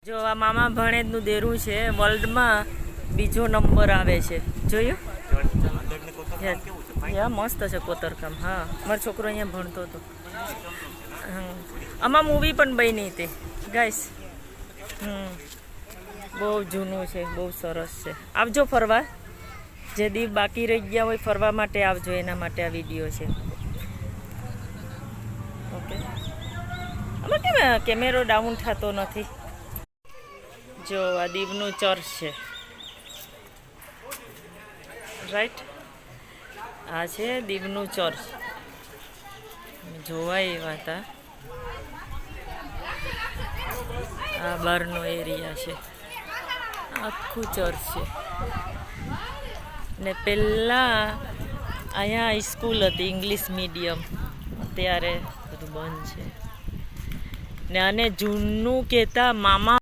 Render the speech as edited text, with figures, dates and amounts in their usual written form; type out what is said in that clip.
જો આ મામા ભણેજનું દેરું છે, વર્લ્ડમાં બીજો નંબર આવે છે, જોયું? યા મસ્ત છે કોતરકામ. હા, મારો છોકરો અહીંયા ભણતો હતો. આમાં મૂવી પણ બની હતી ગાઈસ. બહુ જૂનું છે, બહુ સરસ છે. આવજો ફરવા, જે દી બાકી રહી ગયા હોય ફરવા માટે આવજો, એના માટે આ વિડીયો છે. ઓકે, આમાં કેમ કેમેરો ડાઉન થતો નથી? જો આ દીવનું ચર્ચ છે, રાઈટ? આ છે દીવનું ચર્ચ, જોવા એવા હતા. આ બહારનો એરિયા છે, આખું ચર્ચ છે. ને પહેલાં અહીંયા સ્કૂલ હતી, ઇંગ્લિશ મીડિયમ. અત્યારે બધું બંધ છે. ને આને જૂનું કહેતા મામા